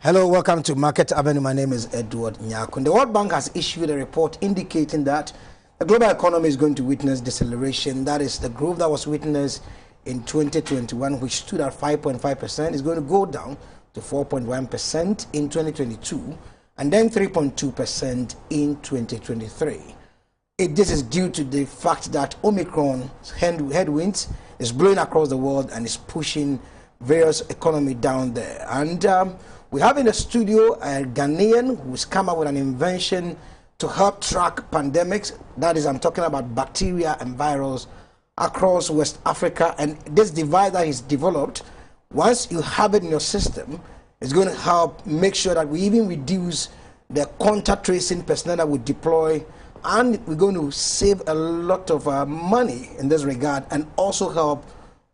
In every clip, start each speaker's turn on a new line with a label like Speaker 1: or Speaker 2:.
Speaker 1: Hello, welcome to Market Avenue. My name is Edward Nyakun. The World Bank has issued a report indicating that the global economy is going to witness deceleration. That is, the growth that was witnessed in 2021, which stood at 5.5%, is going to go down to 4.1% in 2022 and then 3.2% in 2023. This is due to the fact that Omicron's headwinds is blowing across the world and is pushing various economy down there. And we have in the studio a Ghanaian who's come up with an invention to help track pandemics. That is, I'm talking about bacteria and virus across West Africa. And this device that he's developed, once you have it in your system, it's going to help make sure that we even reduce the contact tracing personnel that we deploy, and we're going to save a lot of money in this regard and also help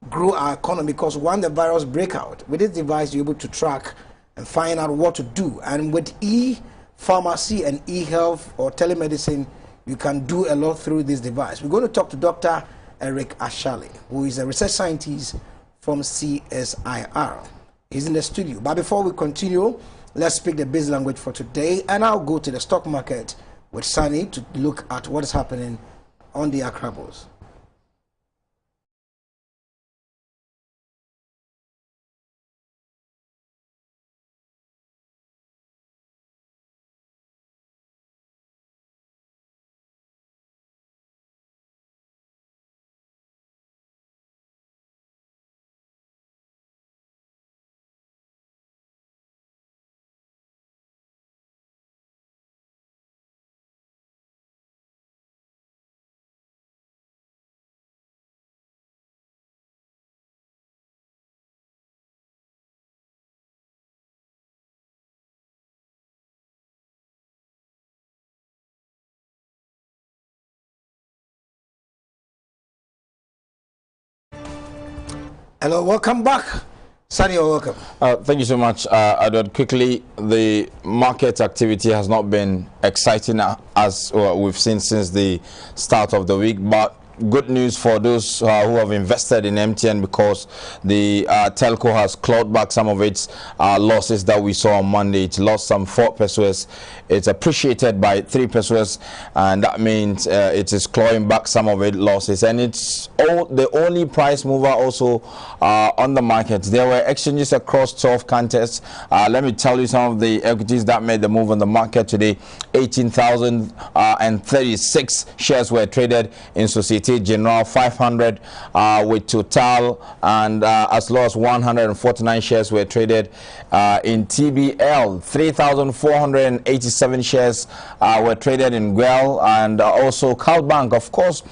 Speaker 1: grow our economy, because when the virus break out, with this device you're able to track and find out what to do. And with e-pharmacy and e-health or telemedicine, you can do a lot through this device. We're going to talk to Dr. Eric Ashali, who is a research scientist from CSIR. He's in the studio. But before we continue, let's speak the business language for today, and I'll go to the stock market with Sunny to look at what is happening on the Accra Bulls. Hello, welcome back. Sunny, you're welcome.
Speaker 2: Thank you so much, Edward. Quickly, the market activity has not been exciting as we've seen since the start of the week, but good news for those who have invested in MTN, because the telco has clawed back some of its losses that we saw on Monday. It lost some 4 pesos. It's appreciated by 3 pesos, and that means it is clawing back some of its losses. And it's the only price mover also on the market. There were exchanges across 12 contests. Let me tell you some of the equities that made the move on the market today. 18,036 shares were traded in Societe General, 500 with Total, and as low as 149 shares were traded in TBL. 3,487 shares were traded in Guel, and also CalBank. Of course,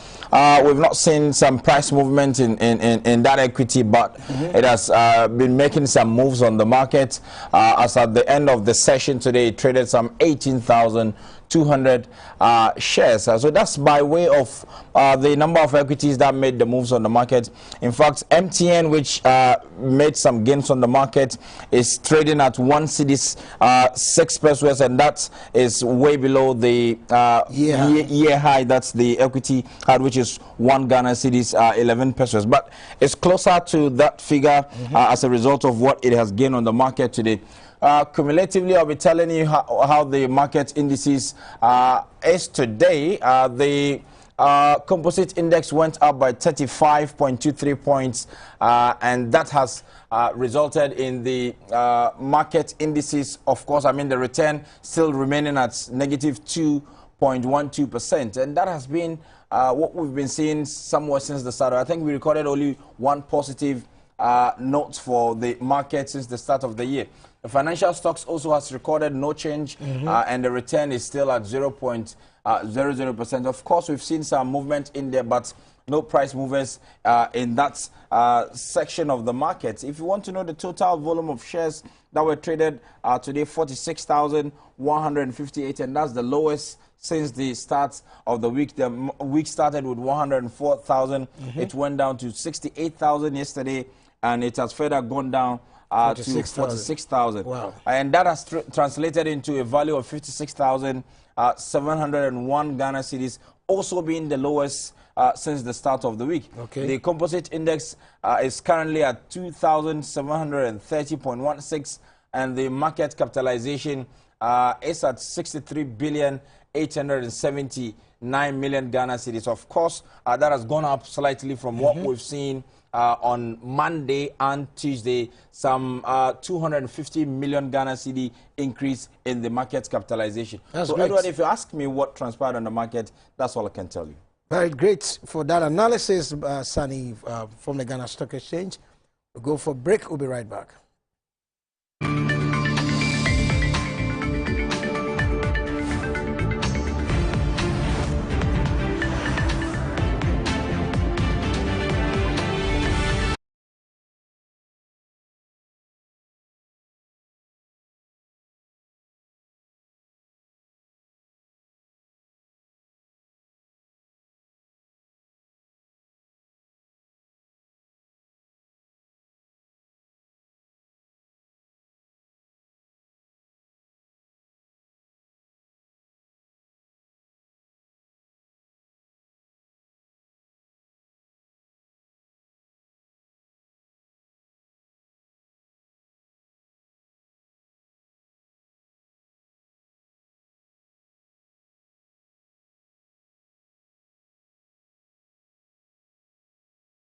Speaker 2: we've not seen some price movement in that equity, but it has been making some moves on the market. As at the end of the session today, it traded some 18,200 shares. So that's by way of the number of equities that made the moves on the market. In fact, MTN, which made some gains on the market, is trading at 1 cedis 6 pesos, and that is way below the year high. That's the equity high, which is 1 Ghana cedis 11 pesos. But it's closer to that figure as a result of what it has gained on the market today. Cumulatively, I'll be telling you how the market indices is today. The composite index went up by 35.23 points, and that has resulted in the market indices. Of course, I mean, the return still remaining at negative 2.12%, and that has been what we've been seeing somewhat since the start. I think we recorded only one positive note for the market since the start of the year. The financial stocks also has recorded no change, and the return is still at 0.00%. Of course, we've seen some movement in there, but no price movers in that section of the market. If you want to know the total volume of shares that were traded today, 46,158, and that's the lowest since the start of the week. The week started with 104,000. It went down to 68,000 yesterday, and it has further gone down to 46,000. Wow. And that has translated into a value of 56,701 Ghana cedis, also being the lowest since the start of the week. Okay. The composite index is currently at 2,730.16, and the market capitalization is at 63,879,000,000 Ghana cedis. Of course, that has gone up slightly from what we've seen on Monday and Tuesday, some 250 million Ghana cedi increase in the market capitalization.
Speaker 1: That's
Speaker 2: so,
Speaker 1: great.
Speaker 2: Edward, if you ask me what transpired on the market, that's all I can tell you.
Speaker 1: Very great for that analysis, Sunny, from the Ghana Stock Exchange. We'll go for a break. We'll be right back.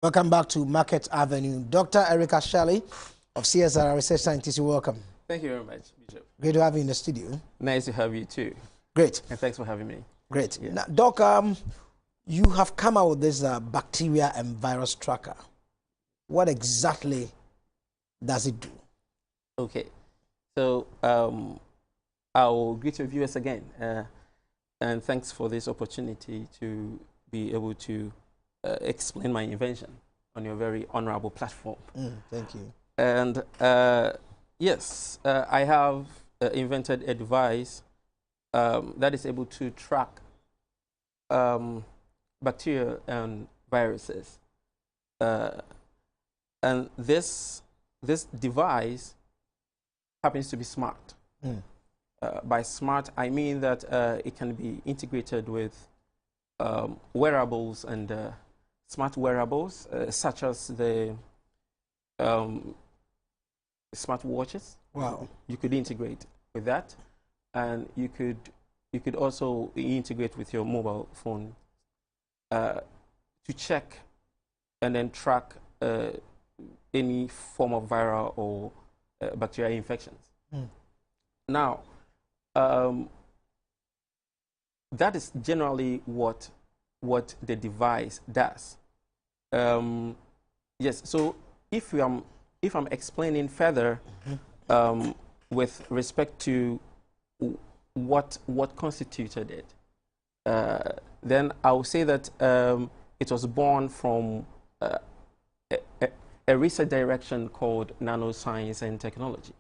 Speaker 1: Welcome back to Market Avenue. Dr. Erica Shelley of CSR Research Scientist, welcome.
Speaker 3: Thank you very much, Bishop.
Speaker 1: Great to have you in the studio.
Speaker 3: Nice to have you too.
Speaker 1: Great.
Speaker 3: And thanks for having me.
Speaker 1: Great.
Speaker 3: Yes.
Speaker 1: Now, Doc, you have come out with this bacteria and virus tracker. What exactly does it do?
Speaker 3: Okay. So I'll greet your viewers again. And thanks for this opportunity to be able to explain my invention on your very honorable platform.
Speaker 1: Thank you.
Speaker 3: And yes, I have invented a device that is able to track bacteria and viruses. And this device happens to be smart. By smart, I mean that it can be integrated with wearables and smart wearables, such as the smart watches.
Speaker 1: Wow.
Speaker 3: You could integrate with that, and you could also integrate with your mobile phone to check and then track any form of viral or bacterial infections. Now, that is generally what the device does. Yes. So if I'm explaining further with respect to what constituted it, then I will say that it was born from a research direction called nanoscience and technology,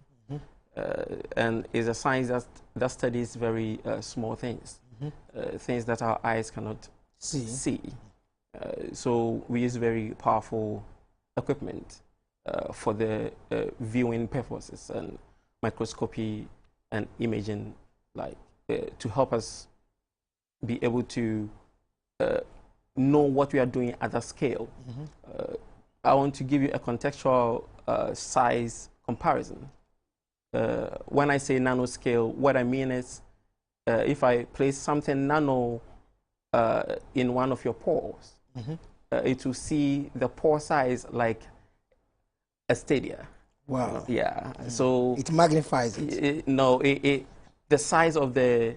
Speaker 3: and is a science that studies very small things, things that our eyes cannot see. So we use very powerful equipment for the viewing purposes and microscopy and imaging, like to help us be able to know what we are doing at a scale. I want to give you a contextual size comparison. When I say nanoscale, what I mean is if I place something nano in one of your pores, it will see the pore size like a stadia.
Speaker 1: Wow.
Speaker 3: Yeah. So
Speaker 1: it magnifies it.
Speaker 3: The size of the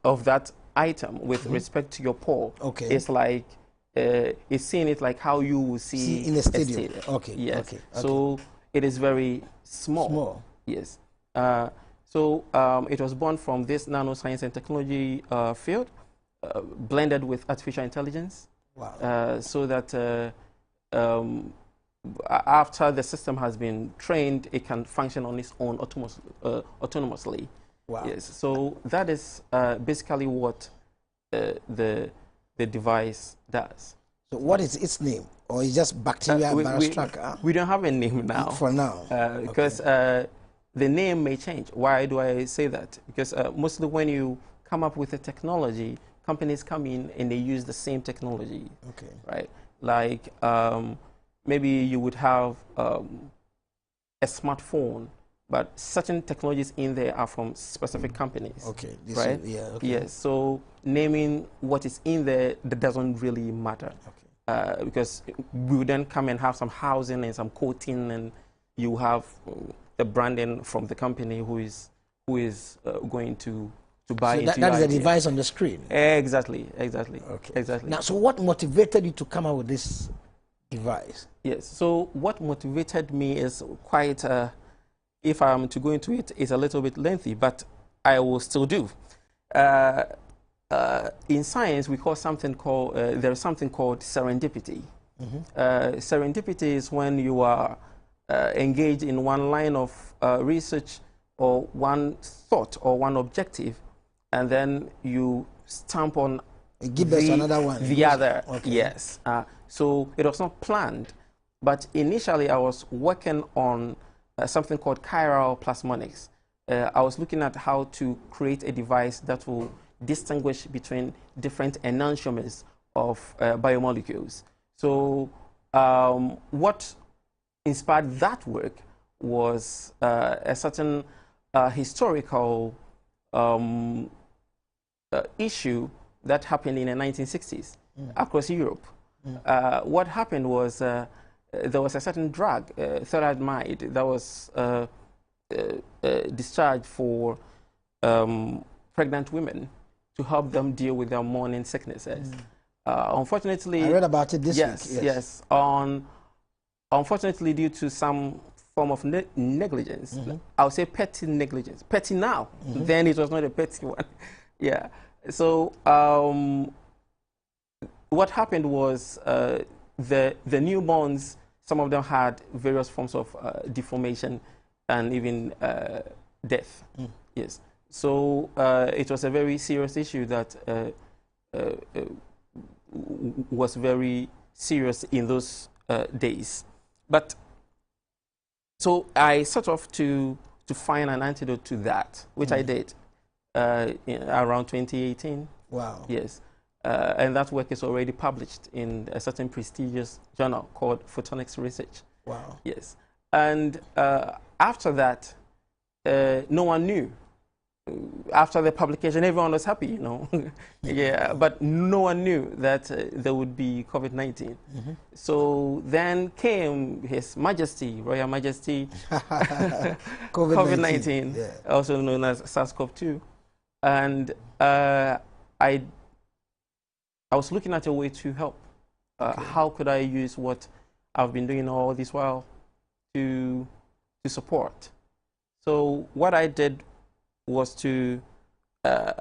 Speaker 3: of that item with respect to your pore is like it's seeing it like how you will see
Speaker 1: in a stadia.
Speaker 3: Stadia.
Speaker 1: Okay.
Speaker 3: Yes.
Speaker 1: Okay.
Speaker 3: So it is very small.
Speaker 1: Small.
Speaker 3: Yes. So it was born from this nanoscience and technology field, blended with artificial intelligence.
Speaker 1: Wow.
Speaker 3: So that after the system has been trained, it can function on its own autonomously.
Speaker 1: Wow.
Speaker 3: Yes. So that is basically what the device does.
Speaker 1: So what is its name? Or is just bacteria virus tracker?
Speaker 3: We don't have a name now.
Speaker 1: For now.
Speaker 3: Because the name may change. Why do I say that? Because mostly when you come up with a technology, companies come in and they use the same technology.
Speaker 1: Okay.
Speaker 3: Right? Like, maybe you would have a smartphone but certain technologies in there are from specific companies.
Speaker 1: Okay.
Speaker 3: Right?
Speaker 1: Okay.
Speaker 3: Yes. So naming what is in there, that doesn't really matter. Okay. Because we would then come and have some housing and some coating, and you have the branding from the company who is going to buy into
Speaker 1: that is
Speaker 3: your
Speaker 1: the device on the screen.
Speaker 3: Exactly.
Speaker 1: Okay.
Speaker 3: Exactly.
Speaker 1: Now, so what motivated you to come out with this device?
Speaker 3: Yes. So what motivated me is quite, if I'm to go into it, it's a little bit lengthy, but I will still do. In science, we call something called, there's something called serendipity. Serendipity is when you are engaged in one line of research or one thought or one objective, and then you stamp on
Speaker 1: give us another one.
Speaker 3: The other.
Speaker 1: Okay.
Speaker 3: Yes. So it was not planned, but initially I was working on something called chiral plasmonics. I was looking at how to create a device that will distinguish between different enantiomers of biomolecules. So what inspired that work was a certain historical issue that happened in the 1960s across Europe. What happened was there was a certain drug, thalidomide, that was discharged for pregnant women to help them deal with their morning sicknesses. Unfortunately,
Speaker 1: I read about it this week.
Speaker 3: Yes. Unfortunately, due to some form of negligence, I would say petty negligence. Petty now, then it was not a petty one. Yeah. So what happened was the newborns, some of them had various forms of deformation and even death. Yes. So it was a very serious issue that was very serious in those days. But so I set off to find an antidote to that, which I did around 2018.
Speaker 1: Wow.
Speaker 3: Yes. And that work is already published in a certain prestigious journal called Photonics Research.
Speaker 1: Wow.
Speaker 3: Yes. And after that, no one knew. After the publication, everyone was happy, you know. Yeah, but no one knew that there would be COVID-19. So then came His Majesty, Royal Majesty, COVID-19, also known as SARS-CoV-2. And I was looking at a way to help. How could I use what I've been doing all this while to support? So what I did was to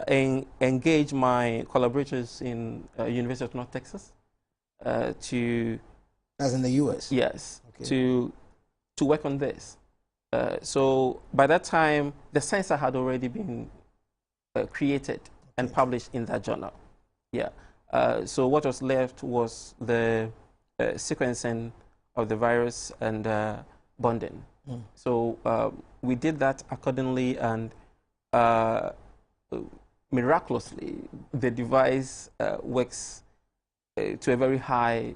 Speaker 3: engage my collaborators in University of North Texas to...
Speaker 1: As in the US?
Speaker 3: Yes, to work on this. So by that time, the sensor had already been created and published in that journal. Yeah. So what was left was the sequencing of the virus and bonding. So we did that accordingly, and miraculously, the device works to a very high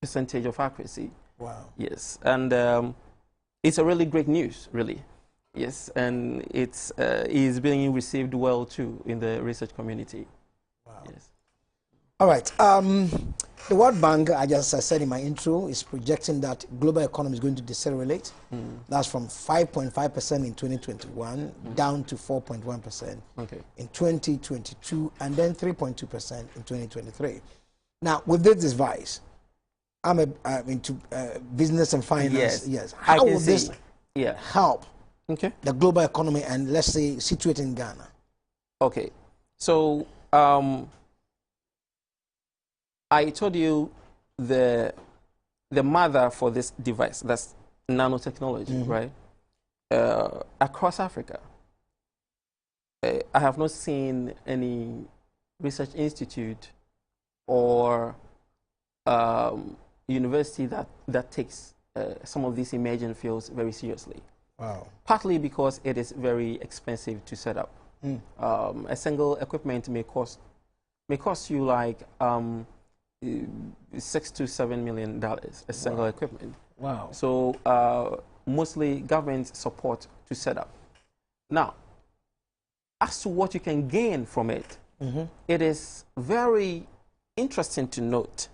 Speaker 3: percentage of accuracy.
Speaker 1: Wow.
Speaker 3: Yes, and it's a really great news, really. Yes, and it's is being received well too in the research community. Wow. Yes.
Speaker 1: All right. The World Bank, I said in my intro, is projecting that global economy is going to decelerate. That's from 5.5% in 2021 down to 4.1% in 2022, and then 3.2% in 2023. Now, with this device, I'm into business and finance. Yes. How will this help the global economy and, let's say, situate in Ghana?
Speaker 3: Okay. So I told you the mother for this device, that's nanotechnology, right? Across Africa, I have not seen any research institute or university that takes some of these emerging fields very seriously.
Speaker 1: Wow. Partly
Speaker 3: because it is very expensive to set up. A single equipment may cost you like $6 to $7 million, a single equipment.
Speaker 1: Wow.
Speaker 3: So mostly government support to set up. Now, as to what you can gain from it, it is very interesting to note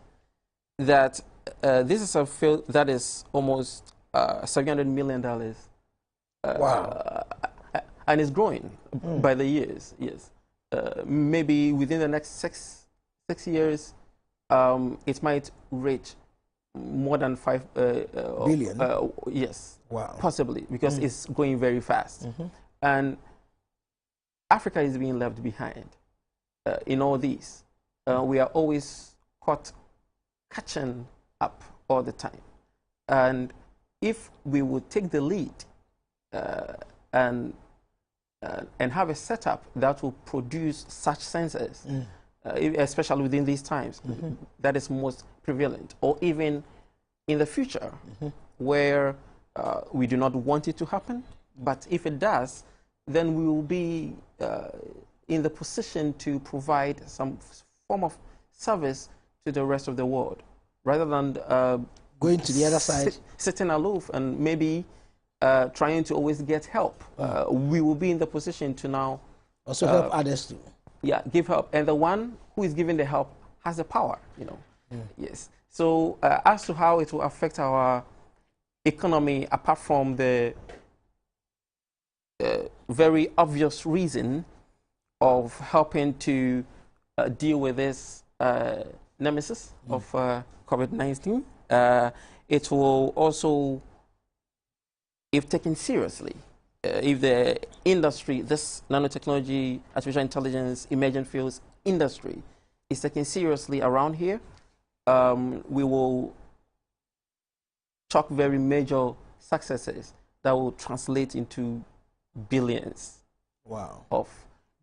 Speaker 3: that this is a field that is almost $700 million.
Speaker 1: Wow.
Speaker 3: And it's growing by the years, yes. Maybe within the next six years, it might reach more than 5
Speaker 1: billion.
Speaker 3: Yes,
Speaker 1: wow,
Speaker 3: possibly, because it's going very fast. And Africa is being left behind in all these. We are always catching up all the time. And if we would take the lead and have a setup that will produce such sensors, especially within these times, that is most prevalent, or even in the future, where we do not want it to happen, but if it does, then we will be in the position to provide some form of service to the rest of the world, rather than
Speaker 1: going to the other side,
Speaker 3: sitting aloof and maybe trying to always get help. We will be in the position to now
Speaker 1: also help others too.
Speaker 3: Yeah, give help, and the one who is giving the help has the power, Yes. So as to how it will affect our economy, apart from the very obvious reason of helping to deal with this nemesis of COVID-19, it will also, if taken seriously, if the industry, this nanotechnology, artificial intelligence, emerging fields industry is taken seriously around here, we will chalk very major successes that will translate into billions.
Speaker 1: Wow.
Speaker 3: Of.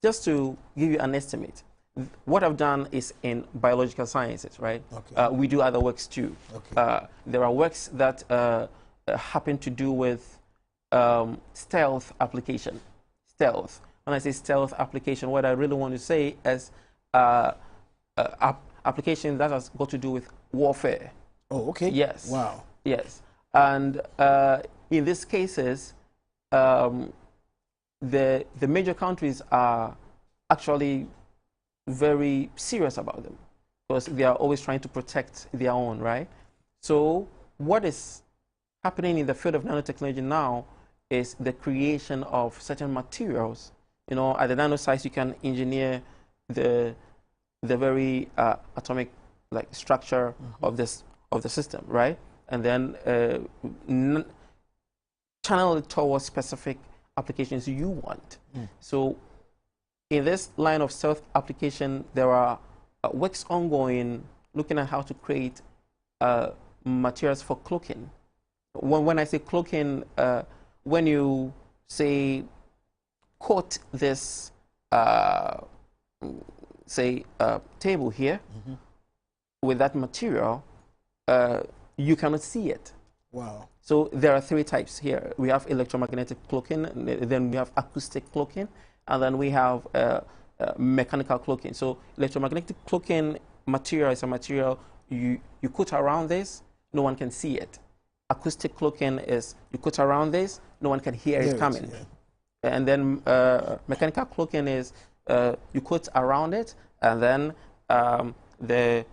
Speaker 3: Just to give you an estimate, what I've done is in biological sciences, right?
Speaker 1: Okay.
Speaker 3: We do other works too.
Speaker 1: Okay.
Speaker 3: There are works that happen to do with stealth application. Stealth. When I say stealth application, what I really want to say is application that has got to do with warfare.
Speaker 1: Oh, okay.
Speaker 3: Yes.
Speaker 1: Wow.
Speaker 3: Yes. And in these cases, the major countries are actually very serious about them, because they are always trying to protect their own, right? So what is happening in the field of nanotechnology now is the creation of certain materials. At the nano size, you can engineer the very atomic structure of the system, right? And then channel it towards specific applications you want. So in this line of stealth application, there are works ongoing looking at how to create materials for cloaking. When I say cloaking, when you say coat this table here with that material, you cannot see it.
Speaker 1: Wow.
Speaker 3: So there are 3 types here. We have electromagnetic cloaking, then we have acoustic cloaking, and then we have mechanical cloaking. So electromagnetic cloaking material is a material you coat around this, no one can see it. Acoustic cloaking is you coat around this, no one can hear it coming. Yeah. And then mechanical cloaking is you coat around it, and then the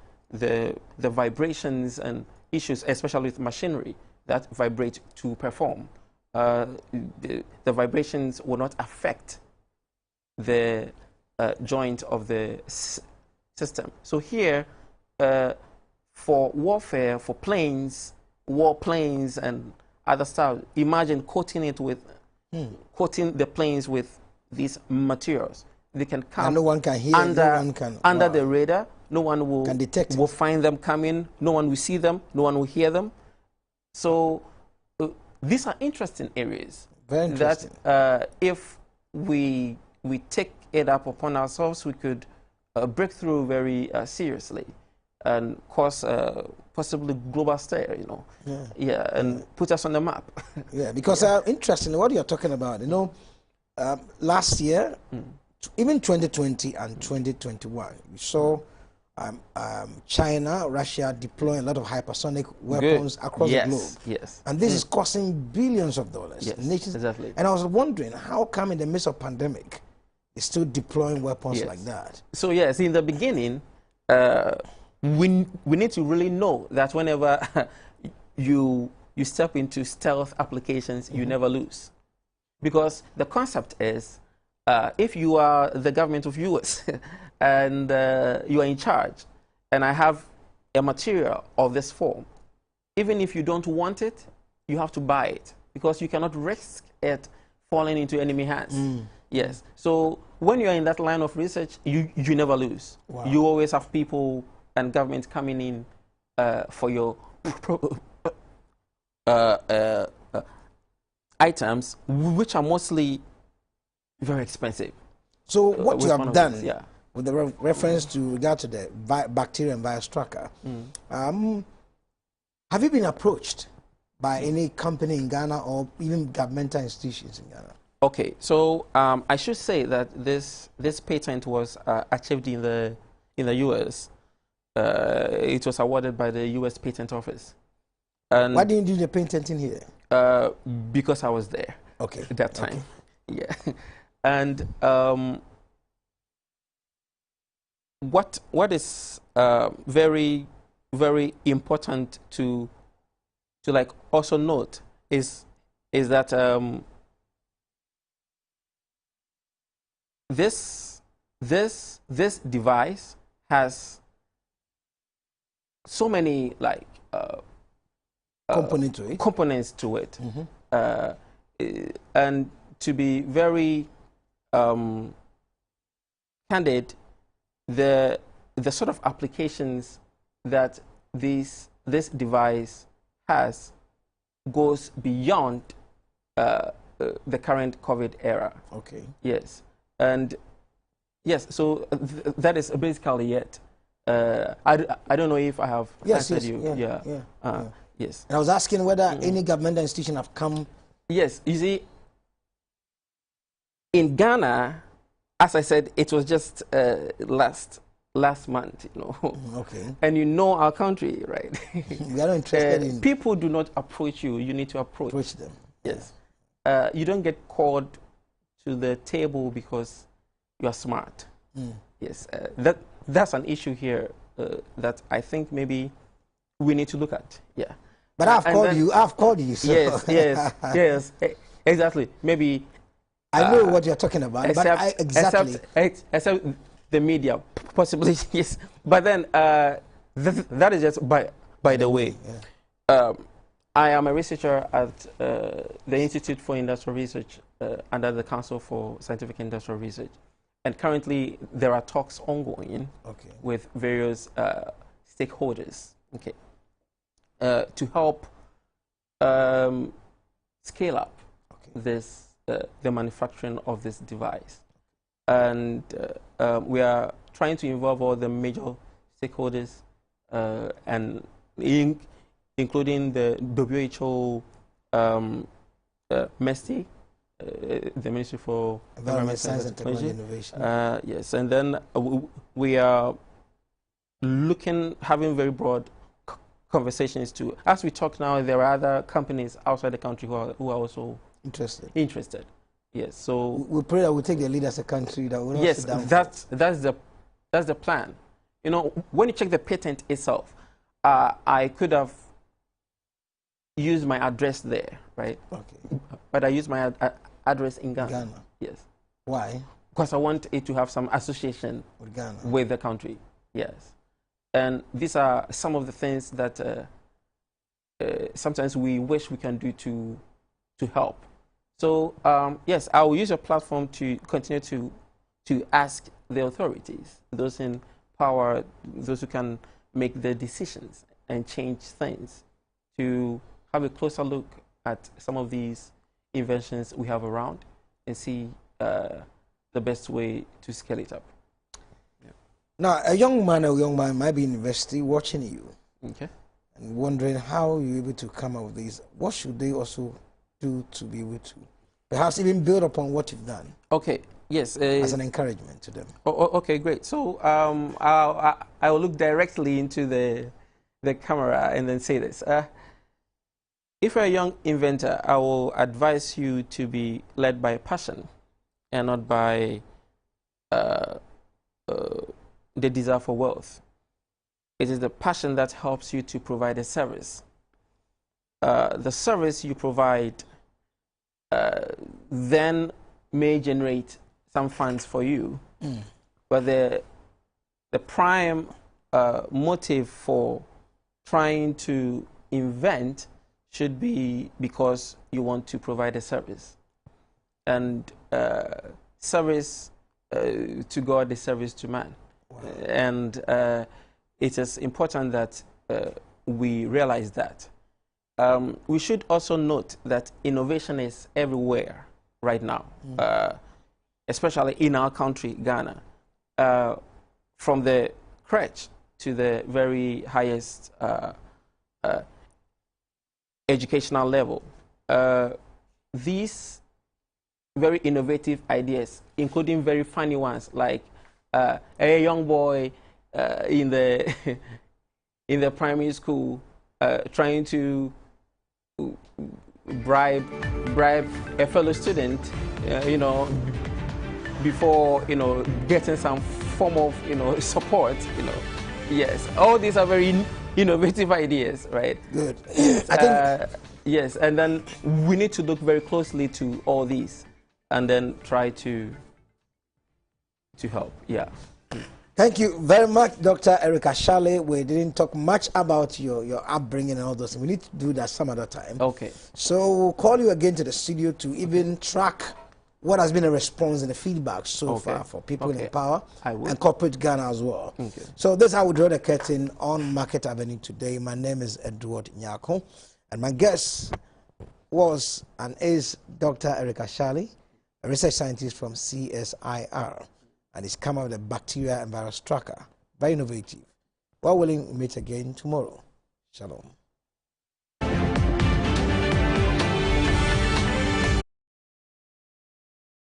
Speaker 3: vibrations and issues, especially with machinery that vibrate to perform, the vibrations will not affect the joint of the system. So here, for warfare, for planes, warplanes and other stuff, imagine coating it with, coating the planes with these materials. They can come, and
Speaker 1: no one can hear,
Speaker 3: under,
Speaker 1: no one can,
Speaker 3: under the radar. No one will
Speaker 1: can detect
Speaker 3: will find them coming. No one will see them. No one will hear them. So these are interesting areas.
Speaker 1: Very interesting.
Speaker 3: That if we take it up upon ourselves, we could break through very seriously and cause possibly global stir, and put us on the map.
Speaker 1: Yeah, because interesting what you're talking about. Last year, even 2020 and 2021, we saw China, Russia deploying a lot of hypersonic weapons across the globe.
Speaker 2: Yes.
Speaker 1: And this is costing billions of dollars.
Speaker 2: Yes,
Speaker 1: Nations,
Speaker 2: exactly.
Speaker 1: And I was wondering, how come in the midst of pandemic, they're still deploying weapons like that?
Speaker 3: So yes, in the beginning, we need to really know that whenever you step into stealth applications, you never lose. Because the concept is, if you are the government of US and you are in charge, and I have a material of this form, even if you don't want it, you have to buy it because you cannot risk it falling into enemy hands. Yes. So when you're in that line of research, you never lose.
Speaker 1: Wow.
Speaker 3: You always have people and governments coming in for your items, which are mostly very expensive.
Speaker 1: So what you have done
Speaker 3: these,
Speaker 1: with the reference to regard to the bacteria and virus tracker, have you been approached by any company in Ghana or even governmental institutions in Ghana?
Speaker 3: Okay, so I should say that this patent was achieved in the US. It was awarded by the US Patent Office. And
Speaker 1: why didn't you do the patenting here?
Speaker 3: Because I was there.
Speaker 1: Okay.
Speaker 3: At that time.
Speaker 1: Okay.
Speaker 3: Yeah. And what is very, very important to like also note is that this device has so many like components to it, and to be very candid, the sort of applications that this device has goes beyond the current COVID era.
Speaker 1: Okay.
Speaker 3: Yes, and yes, so that is basically it. I don't know if I have answered you. Yes.
Speaker 1: And I was asking whether any governmental institution have come.
Speaker 3: Yes, you see, in Ghana, as I said, it was just last month, you know.
Speaker 1: Okay.
Speaker 3: And you know our country, right?
Speaker 1: We are not interested in.
Speaker 3: People do not approach you. You need to approach
Speaker 1: them.
Speaker 3: Yes. You don't get called to the table because you are smart. Yes. That's an issue here that I think maybe we need to look at. Yeah.
Speaker 1: But I've called you. So.
Speaker 3: Yes, exactly. Maybe
Speaker 1: I know what you're talking about.
Speaker 3: Except the media, possibly. Yes. But then that is just by the way. Yeah. I am a researcher at the Institute for Industrial Research under the Council for Scientific Industrial Research. And currently, there are talks ongoing with various stakeholders to help scale up this the manufacturing of this device. And we are trying to involve all the major stakeholders, and including the WHO, MESTI, the Ministry for
Speaker 1: Environment, Science and Technology Innovation.
Speaker 3: Yes, and then we are having very broad conversations too. As we talk now, there are other companies outside the country who are also interested. Yes, so
Speaker 1: we pray that we take the lead as a country. That will not
Speaker 3: yes,
Speaker 1: sit down
Speaker 3: that's the plan. You know, when you check the patent itself, I could have used my address there, right?
Speaker 1: Okay.
Speaker 3: But I used my address in Ghana. Yes.
Speaker 1: Why?
Speaker 3: Because I want it to have some association
Speaker 1: with Ghana,
Speaker 3: with the country. Yes. And these are some of the things that sometimes we wish we can do to help. So yes, I will use a platform to continue to ask the authorities, those in power, those who can make the decisions and change things, to have a closer look at some of these inventions we have around and see the best way to scale it up. Yeah.
Speaker 1: Now, a young man might be in university watching you, and wondering how you're able to come up with these. What should they also do to be able to perhaps even build upon what you've done?
Speaker 3: Okay. Yes.
Speaker 1: as an encouragement to them.
Speaker 3: Okay, great. So I will look directly into the camera and then say this. If you're a young inventor, I will advise you to be led by passion and not by the desire for wealth. It is the passion that helps you to provide a service. The service you provide then may generate some funds for you, but the prime motive for trying to invent should be because you want to provide a service. And service to God is service to man. Wow. And it is important that we realize that. We should also note that innovation is everywhere right now, especially in our country, Ghana, from the crèche to the very highest educational level. These very innovative ideas, including very funny ones, like a young boy in the in the primary school trying to bribe a fellow student, you know, before, you know, getting some form of, you know, support, you know. Yes, all these are very innovative ideas, right? Good. I think yes, and then we need to look very closely to all these and then try to help. Yeah.
Speaker 1: Thank you very much, Dr. Erica Shale. We didn't talk much about your upbringing and all those things. We need to do that some other time. Okay. So we'll call you again to the studio to even track what has been a response and the feedback so far for people in power and corporate Ghana as well. Okay. So this is how we draw the curtain on Market Avenue today. My name is Edward Nyako, and my guest was and is Dr. Erica Shale, a research scientist from CSIR. And it's come out with a bacteria and virus tracker. Very innovative. Well willing, we'll meet again tomorrow. Shalom.